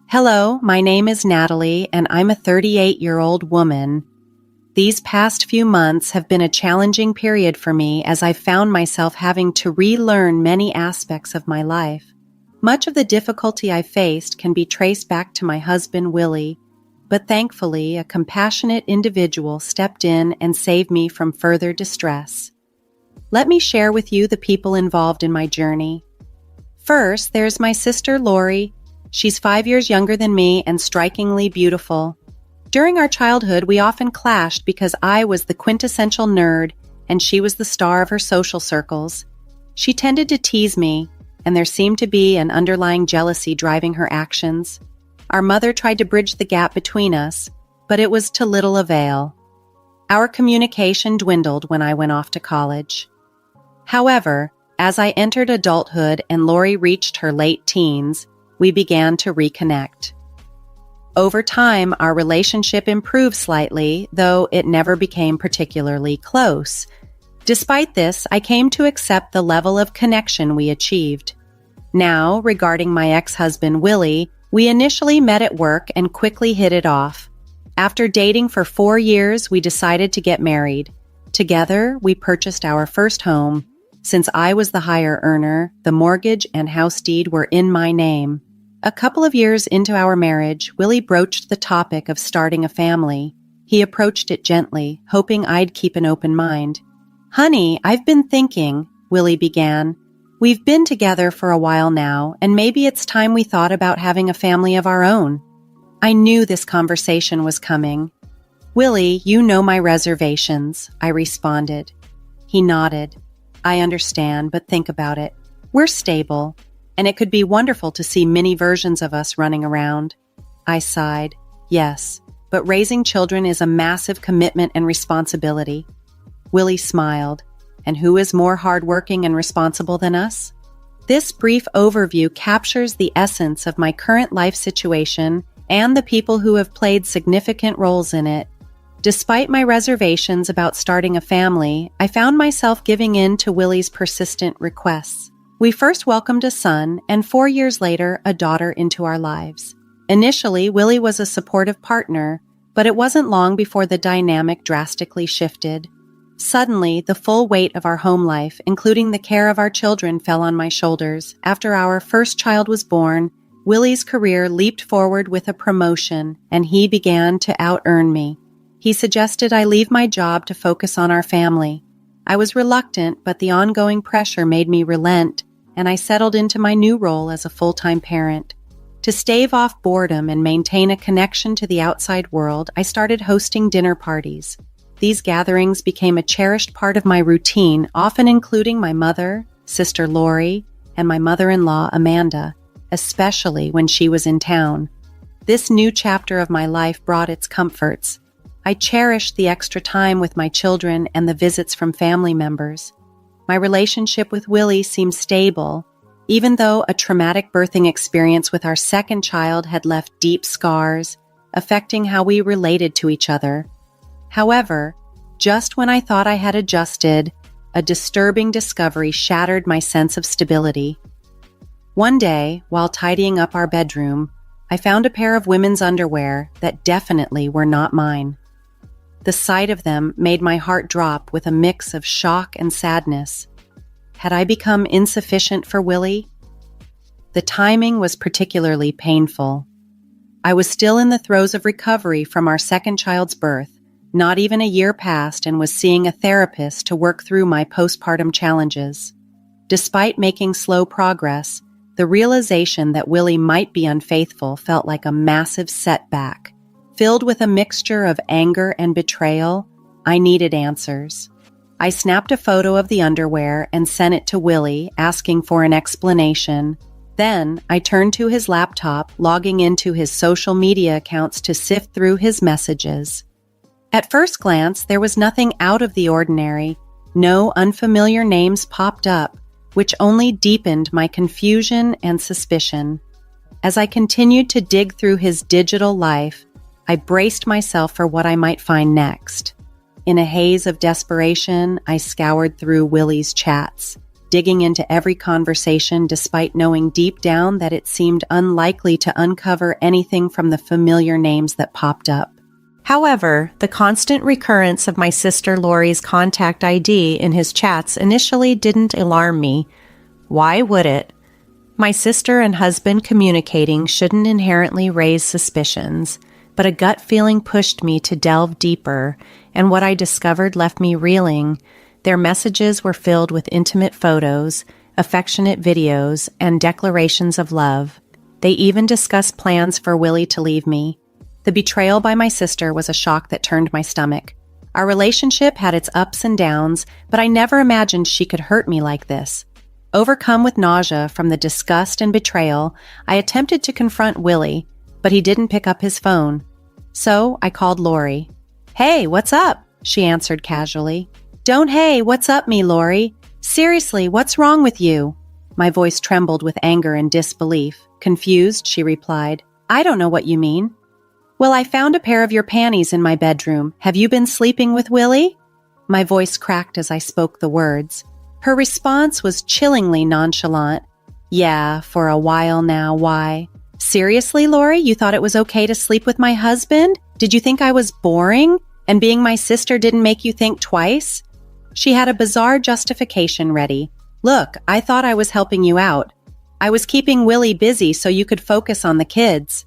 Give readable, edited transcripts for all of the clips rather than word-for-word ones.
Hello, my name is Natalie, and I'm a 38-year-old woman. These past few months have been a challenging period for me as I've found myself having to relearn many aspects of my life. Much of the difficulty I faced can be traced back to my husband, Willie, but thankfully, a compassionate individual stepped in and saved me from further distress. Let me share with you the people involved in my journey. First, there's my sister, Lori. She's 5 years younger than me and strikingly beautiful. During our childhood, we often clashed because I was the quintessential nerd and she was the star of her social circles. She tended to tease me, and there seemed to be an underlying jealousy driving her actions. Our mother tried to bridge the gap between us, but it was to little avail. Our communication dwindled when I went off to college. However, as I entered adulthood and Lori reached her late teens, we began to reconnect. Over time, our relationship improved slightly, though it never became particularly close. Despite this, I came to accept the level of connection we achieved. Now, regarding my ex-husband, Willie, we initially met at work and quickly hit it off. After dating for 4 years, we decided to get married. Together, we purchased our first home. Since I was the higher earner, the mortgage and house deed were in my name. A couple of years into our marriage, Willie broached the topic of starting a family. He approached it gently, hoping I'd keep an open mind. "Honey, I've been thinking," Willie began. "We've been together for a while now, and maybe it's time we thought about having a family of our own." I knew this conversation was coming. "Willie, you know my reservations," I responded. He nodded. "I understand, but think about it. We're stable, and it could be wonderful to see mini versions of us running around." I sighed. "Yes, but raising children is a massive commitment and responsibility." Willie smiled. "And who is more hardworking and responsible than us?" This brief overview captures the essence of my current life situation and the people who have played significant roles in it. Despite my reservations about starting a family, I found myself giving in to Willie's persistent requests. We first welcomed a son, and 4 years later, a daughter into our lives. Initially, Willie was a supportive partner, but it wasn't long before the dynamic drastically shifted. Suddenly, the full weight of our home life, including the care of our children, fell on my shoulders. After our first child was born, Willie's career leaped forward with a promotion, and he began to out-earn me. He suggested I leave my job to focus on our family. I was reluctant, but the ongoing pressure made me relent, and I settled into my new role as a full-time parent. To stave off boredom and maintain a connection to the outside world, I started hosting dinner parties. These gatherings became a cherished part of my routine, often including my mother, sister Lori, and my mother-in-law Amanda, especially when she was in town. This new chapter of my life brought its comforts. I cherished the extra time with my children and the visits from family members. My relationship with Willie seemed stable, even though a traumatic birthing experience with our second child had left deep scars, affecting how we related to each other. However, just when I thought I had adjusted, a disturbing discovery shattered my sense of stability. One day, while tidying up our bedroom, I found a pair of women's underwear that definitely were not mine. The sight of them made my heart drop with a mix of shock and sadness. Had I become insufficient for Willie? The timing was particularly painful. I was still in the throes of recovery from our second child's birth. Not even a year passed, and was seeing a therapist to work through my postpartum challenges. Despite making slow progress, the realization that Willie might be unfaithful felt like a massive setback. Filled with a mixture of anger and betrayal, I needed answers. I snapped a photo of the underwear and sent it to Willie, asking for an explanation. Then, I turned to his laptop, logging into his social media accounts to sift through his messages. At first glance, there was nothing out of the ordinary. No unfamiliar names popped up, which only deepened my confusion and suspicion. As I continued to dig through his digital life, I braced myself for what I might find next. In a haze of desperation, I scoured through Willie's chats, digging into every conversation despite knowing deep down that it seemed unlikely to uncover anything from the familiar names that popped up. However, the constant recurrence of my sister Lori's contact ID in his chats initially didn't alarm me. Why would it? My sister and husband communicating shouldn't inherently raise suspicions, but a gut feeling pushed me to delve deeper, and what I discovered left me reeling. Their messages were filled with intimate photos, affectionate videos, and declarations of love. They even discussed plans for Willie to leave me. The betrayal by my sister was a shock that turned my stomach. Our relationship had its ups and downs, but I never imagined she could hurt me like this. Overcome with nausea from the disgust and betrayal, I attempted to confront Willie, but he didn't pick up his phone. So I called Lori. "Hey, what's up?" she answered casually. "Don't hey, what's up me, Lori? Seriously, what's wrong with you?" My voice trembled with anger and disbelief. Confused, she replied, "I don't know what you mean." "Well, I found a pair of your panties in my bedroom. Have you been sleeping with Willie?" My voice cracked as I spoke the words. Her response was chillingly nonchalant. "Yeah, for a while now, why?" "Seriously, Lori, you thought it was okay to sleep with my husband? Did you think I was boring? And being my sister didn't make you think twice?" She had a bizarre justification ready. "Look, I thought I was helping you out. I was keeping Willie busy so you could focus on the kids."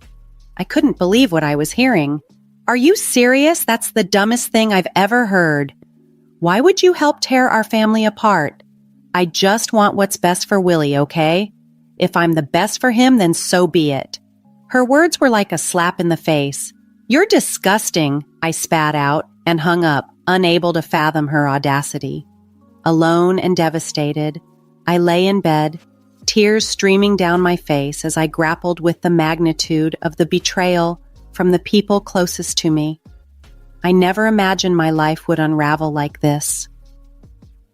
I couldn't believe what I was hearing. "Are you serious? That's the dumbest thing I've ever heard. Why would you help tear our family apart? I just want what's best for Willie, okay? If I'm the best for him, then so be it." Her words were like a slap in the face. "You're disgusting," I spat out and hung up, unable to fathom her audacity. Alone and devastated, I lay in bed, tears streaming down my face as I grappled with the magnitude of the betrayal from the people closest to me. I never imagined my life would unravel like this.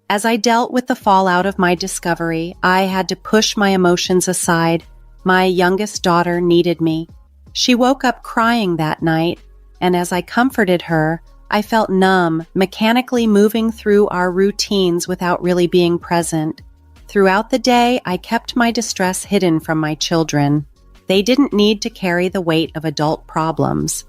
As I dealt with the fallout of my discovery, I had to push my emotions aside. My youngest daughter needed me. She woke up crying that night, and as I comforted her, I felt numb, mechanically moving through our routines without really being present. Throughout the day, I kept my distress hidden from my children. They didn't need to carry the weight of adult problems.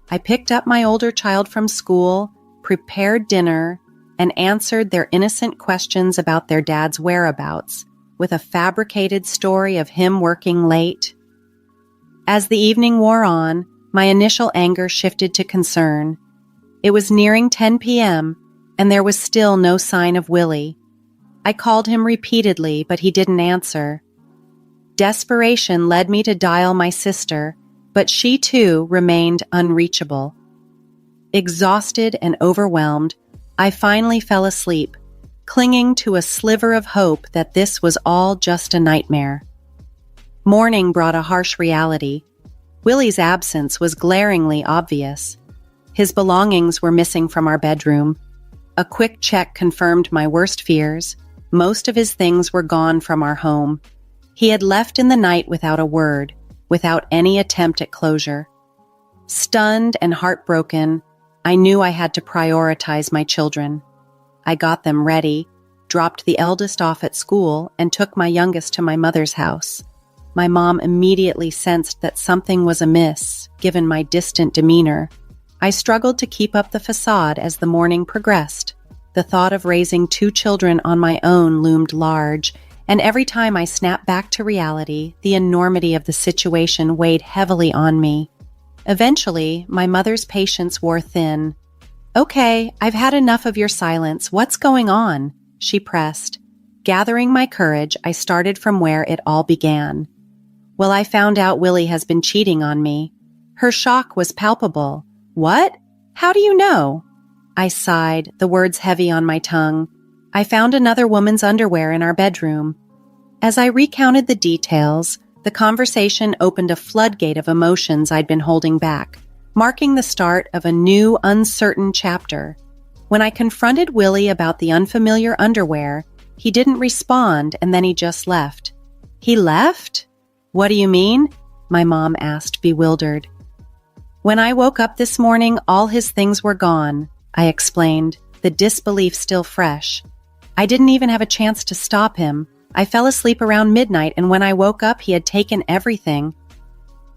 I picked up my older child from school, prepared dinner, and answered their innocent questions about their dad's whereabouts, with a fabricated story of him working late. As the evening wore on, my initial anger shifted to concern. It was nearing 10 p.m., and there was still no sign of Willie. I called him repeatedly, but he didn't answer. Desperation led me to dial my sister, but she too remained unreachable. Exhausted and overwhelmed, I finally fell asleep, clinging to a sliver of hope that this was all just a nightmare. Morning brought a harsh reality. Willie's absence was glaringly obvious. His belongings were missing from our bedroom. A quick check confirmed my worst fears. Most of his things were gone from our home. He had left in the night without a word, without any attempt at closure. Stunned and heartbroken, I knew I had to prioritize my children. I got them ready, dropped the eldest off at school, and took my youngest to my mother's house. My mom immediately sensed that something was amiss, given my distant demeanor. I struggled to keep up the facade as the morning progressed. The thought of raising 2 children on my own loomed large, and every time I snapped back to reality, the enormity of the situation weighed heavily on me. Eventually, my mother's patience wore thin. "Okay, I've had enough of your silence. What's going on?" she pressed. Gathering my courage, I started from where it all began. "Well, I found out Willie has been cheating on me." Her shock was palpable. "What? How do you know?" I sighed, the words heavy on my tongue. "I found another woman's underwear in our bedroom." As I recounted the details, the conversation opened a floodgate of emotions I'd been holding back, marking the start of a new, uncertain chapter. When I confronted Willie about the unfamiliar underwear, he didn't respond, and then he just left. "He left? What do you mean?" my mom asked, bewildered. "When I woke up this morning, all his things were gone," I explained, the disbelief still fresh. I didn't even have a chance to stop him. I fell asleep around midnight, and when I woke up, he had taken everything.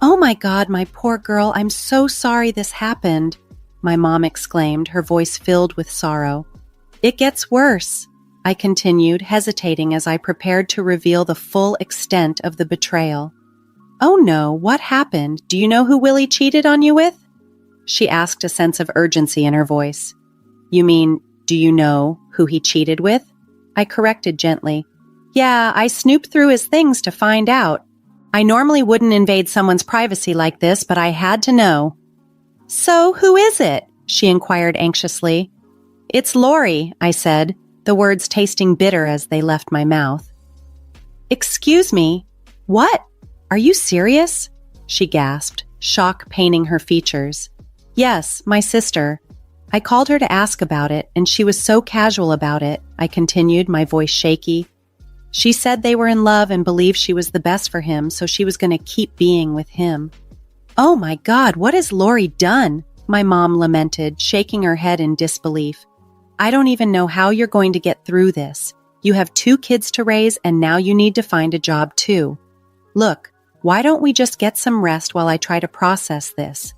"Oh my God, my poor girl, I'm so sorry this happened," my mom exclaimed, her voice filled with sorrow. "It gets worse," I continued, hesitating as I prepared to reveal the full extent of the betrayal. "Oh no, what happened? Do you know who Willie cheated on you with?" She asked, a sense of urgency in her voice. "You mean, do you know who he cheated with?" I corrected gently. "Yeah, I snooped through his things to find out. I normally wouldn't invade someone's privacy like this, but I had to know." "So, who is it?" she inquired anxiously. "It's Lori," I said, the words tasting bitter as they left my mouth. "Excuse me, what? Are you serious?" she gasped, shock painting her features. "Yes, my sister. I called her to ask about it, and she was so casual about it," I continued, my voice shaky. "She said they were in love and believed she was the best for him, so she was going to keep being with him." "Oh my God, what has Lori done?" my mom lamented, shaking her head in disbelief. "I don't even know how you're going to get through this. You have 2 kids to raise, and now you need to find a job too. Look, why don't we just get some rest while I try to process this?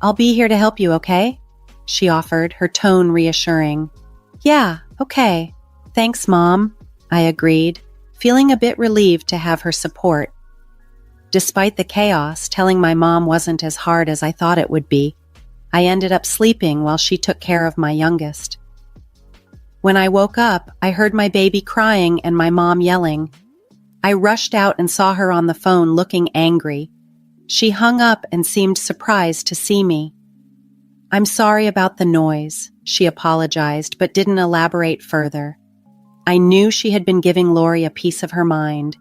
I'll be here to help you, okay?" she offered, her tone reassuring. "Yeah, okay. Thanks, Mom," I agreed, feeling a bit relieved to have her support. Despite the chaos, telling my mom wasn't as hard as I thought it would be. I ended up sleeping while she took care of my youngest. When I woke up, I heard my baby crying and my mom yelling. I rushed out and saw her on the phone looking angry. She hung up and seemed surprised to see me. "I'm sorry about the noise," she apologized, but didn't elaborate further. I knew she had been giving Lori a piece of her mind.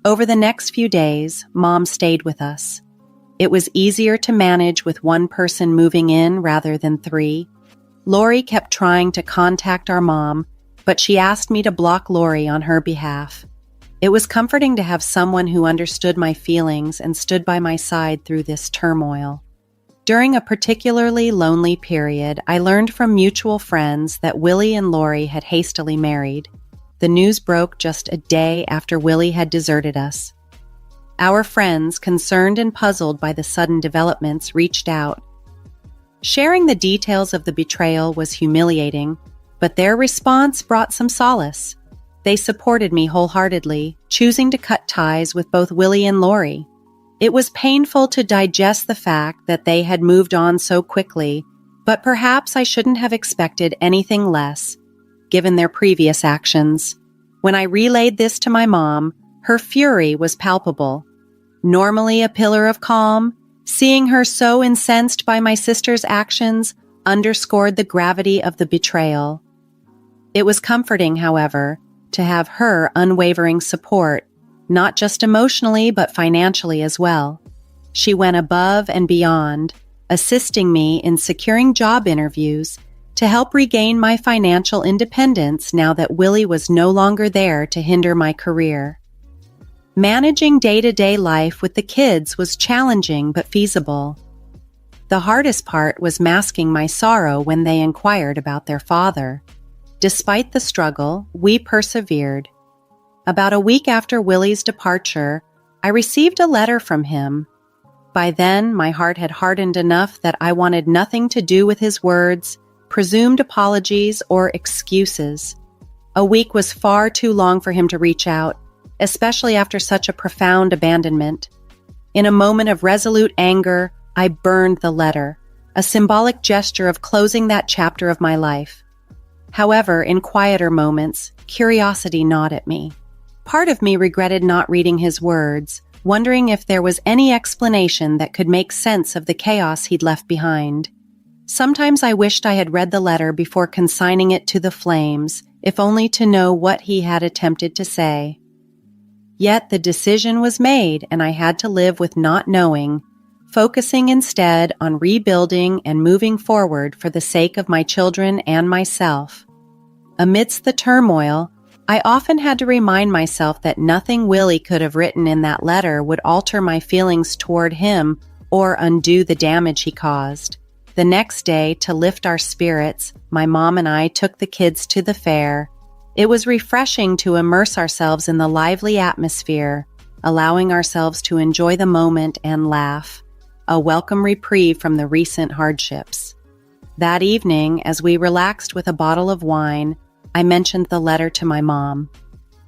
Over the next few days, Mom stayed with us. It was easier to manage with one person moving in rather than 3. Lori kept trying to contact our mom, but she asked me to block Lori on her behalf. It was comforting to have someone who understood my feelings and stood by my side through this turmoil. During a particularly lonely period, I learned from mutual friends that Willie and Lori had hastily married. The news broke just a day after Willie had deserted us. Our friends, concerned and puzzled by the sudden developments, reached out. Sharing the details of the betrayal was humiliating, but their response brought some solace. They supported me wholeheartedly, choosing to cut ties with both Willie and Lori. It was painful to digest the fact that they had moved on so quickly, but perhaps I shouldn't have expected anything less, given their previous actions. When I relayed this to my mom, her fury was palpable. Normally a pillar of calm, seeing her so incensed by my sister's actions underscored the gravity of the betrayal. It was comforting, however, to have her unwavering support, not just emotionally but financially as well. She went above and beyond, assisting me in securing job interviews to help regain my financial independence now that Willie was no longer there to hinder my career. Managing day-to-day life with the kids was challenging but feasible. The hardest part was masking my sorrow when they inquired about their father. Despite the struggle, we persevered. About a week after Willie's departure, I received a letter from him. By then, my heart had hardened enough that I wanted nothing to do with his words, presumed apologies, or excuses. A week was far too long for him to reach out, especially after such a profound abandonment. In a moment of resolute anger, I burned the letter, a symbolic gesture of closing that chapter of my life. However, in quieter moments, curiosity gnawed at me. Part of me regretted not reading his words, wondering if there was any explanation that could make sense of the chaos he'd left behind. Sometimes I wished I had read the letter before consigning it to the flames, if only to know what he had attempted to say. Yet the decision was made, and I had to live with not knowing, focusing instead on rebuilding and moving forward for the sake of my children and myself. Amidst the turmoil, I often had to remind myself that nothing Willie could have written in that letter would alter my feelings toward him or undo the damage he caused. The next day, to lift our spirits, my mom and I took the kids to the fair. It was refreshing to immerse ourselves in the lively atmosphere, allowing ourselves to enjoy the moment and laugh, a welcome reprieve from the recent hardships. That evening, as we relaxed with a bottle of wine, I mentioned the letter to my mom.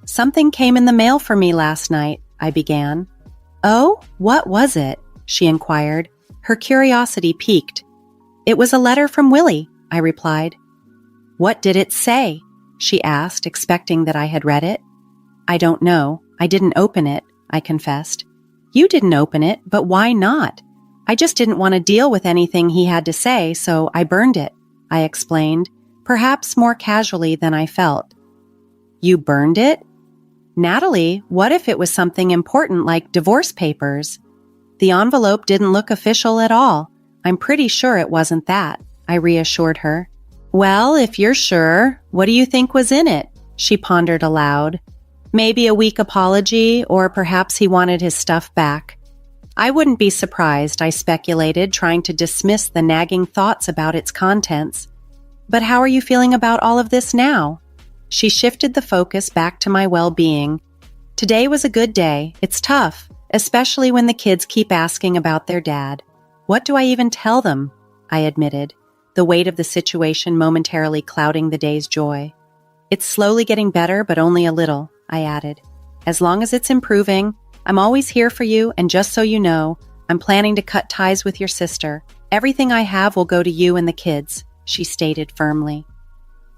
"Something came in the mail for me last night," I began. "Oh, what was it?" she inquired, her curiosity piqued. "It was a letter from Willie," I replied. "What did it say?" she asked, expecting that I had read it. "I don't know. I didn't open it," I confessed. "You didn't open it, but why not?" "I just didn't want to deal with anything he had to say, so I burned it," I explained, perhaps more casually than I felt. "You burned it?" "Natalie, what if it was something important like divorce papers?" "The envelope didn't look official at all. I'm pretty sure it wasn't that," I reassured her. "Well, if you're sure, what do you think was in it?" she pondered aloud. "Maybe a weak apology, or perhaps he wanted his stuff back." "I wouldn't be surprised," I speculated, trying to dismiss the nagging thoughts about its contents. "But how are you feeling about all of this now?" She shifted the focus back to my well-being. "Today was a good day. It's tough, especially when the kids keep asking about their dad." "What do I even tell them?" I admitted, the weight of the situation momentarily clouding the day's joy. "It's slowly getting better, but only a little," I added. "As long as it's improving, I'm always here for you, and just so you know, I'm planning to cut ties with your sister. Everything I have will go to you and the kids," she stated firmly.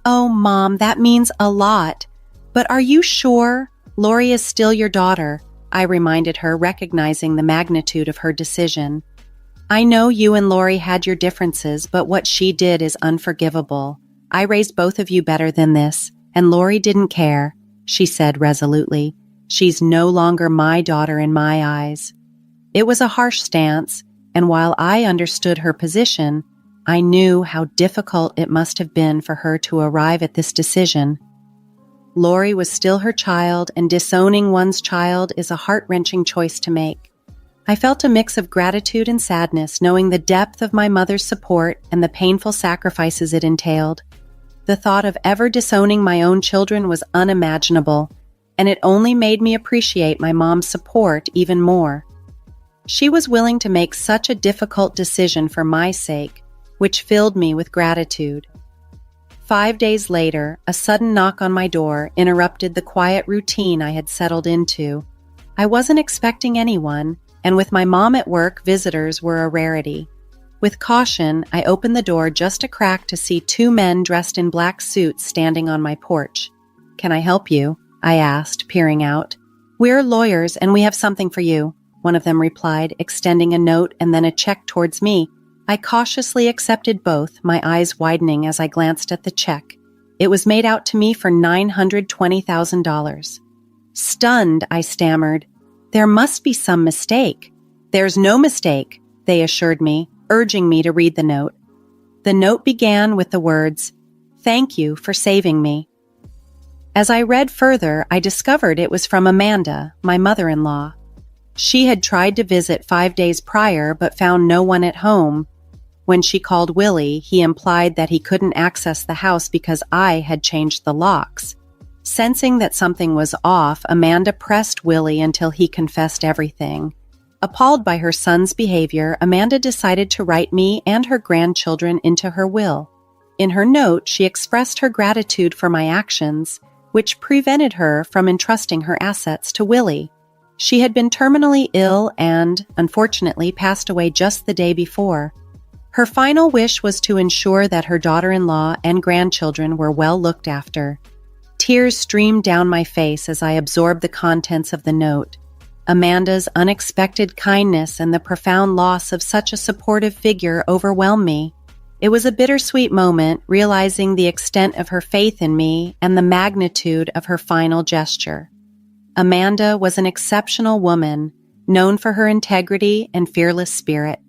"Oh, Mom, that means a lot. But are you sure? Lori is still your daughter," I reminded her, recognizing the magnitude of her decision. "I know you and Lori had your differences, but what she did is unforgivable. I raised both of you better than this, and Lori didn't care," she said resolutely. "She's no longer my daughter in my eyes." It was a harsh stance, and while I understood her position, I knew how difficult it must have been for her to arrive at this decision. Lori was still her child, and disowning one's child is a heart-wrenching choice to make. I felt a mix of gratitude and sadness, knowing the depth of my mother's support and the painful sacrifices it entailed. The thought of ever disowning my own children was unimaginable, and it only made me appreciate my mom's support even more. She was willing to make such a difficult decision for my sake, which filled me with gratitude. 5 days later, a sudden knock on my door interrupted the quiet routine I had settled into. I wasn't expecting anyone, and with my mom at work, visitors were a rarity. With caution, I opened the door just a crack to see 2 men dressed in black suits standing on my porch. "Can I help you?" I asked, peering out. "We're lawyers, and we have something for you," one of them replied, extending a note and then a check towards me. I cautiously accepted both, my eyes widening as I glanced at the check. It was made out to me for $920,000. Stunned, I stammered, "There must be some mistake." "There's no mistake," they assured me, urging me to read the note. The note began with the words, "Thank you for saving me." As I read further, I discovered it was from Amanda, my mother-in-law. She had tried to visit 5 days prior but found no one at home. When she called Willie, he implied that he couldn't access the house because I had changed the locks. Sensing that something was off, Amanda pressed Willie until he confessed everything. Appalled by her son's behavior, Amanda decided to write me and her grandchildren into her will. In her note, she expressed her gratitude for my actions, which prevented her from entrusting her assets to Willie. She had been terminally ill and, unfortunately, passed away just the day before. Her final wish was to ensure that her daughter-in-law and grandchildren were well looked after. Tears streamed down my face as I absorbed the contents of the note. Amanda's unexpected kindness and the profound loss of such a supportive figure overwhelmed me. It was a bittersweet moment, realizing the extent of her faith in me and the magnitude of her final gesture. Amanda was an exceptional woman, known for her integrity and fearless spirit.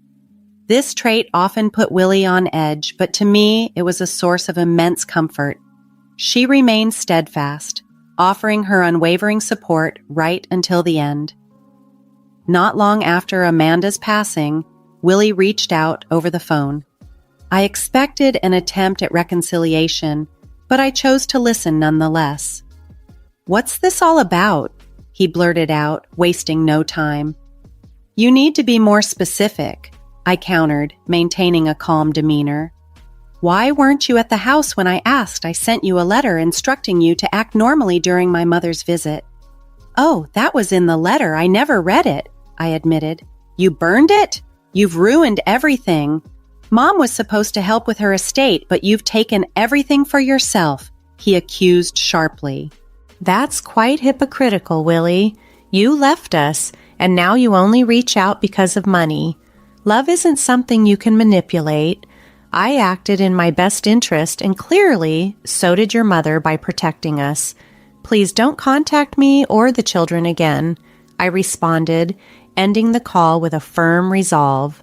This trait often put Willie on edge, but to me, it was a source of immense comfort. She remained steadfast, offering her unwavering support right until the end. Not long after Amanda's passing, Willie reached out over the phone. I expected an attempt at reconciliation, but I chose to listen nonetheless. "What's this all about?" he blurted out, wasting no time. "You need to be more specific," I countered, maintaining a calm demeanor. "Why weren't you at the house when I asked? I sent you a letter instructing you to act normally during my mother's visit." "Oh, that was in the letter. I never read it," I admitted. "You burned it? You've ruined everything. Mom was supposed to help with her estate, but you've taken everything for yourself," he accused sharply. "That's quite hypocritical, Willie. You left us, and now you only reach out because of money. Love isn't something you can manipulate. I acted in my best interest, and clearly, so did your mother by protecting us. Please don't contact me or the children again," I responded, ending the call with a firm resolve.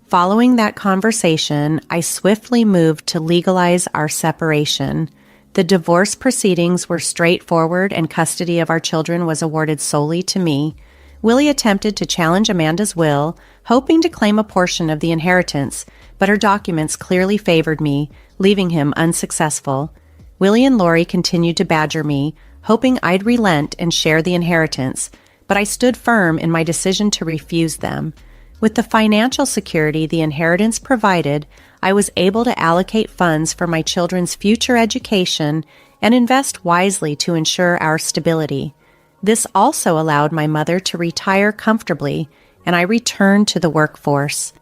Following that conversation, I swiftly moved to legalize our separation. The divorce proceedings were straightforward and custody of our children was awarded solely to me. Willie attempted to challenge Amanda's will, hoping to claim a portion of the inheritance, but her documents clearly favored me, leaving him unsuccessful. Willie and Lori continued to badger me, hoping I'd relent and share the inheritance, but I stood firm in my decision to refuse them. With the financial security the inheritance provided, I was able to allocate funds for my children's future education and invest wisely to ensure our stability. This also allowed my mother to retire comfortably, and I returned to the workforce.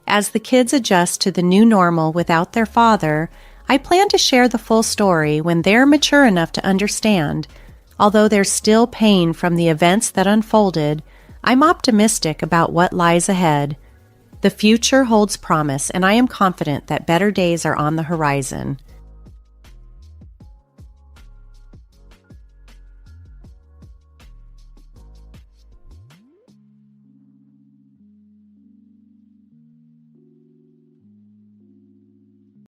As the kids adjust to the new normal without their father, I plan to share the full story when they're mature enough to understand. Although there's still pain from the events that unfolded, I'm optimistic about what lies ahead. The future holds promise, and I am confident that better days are on the horizon.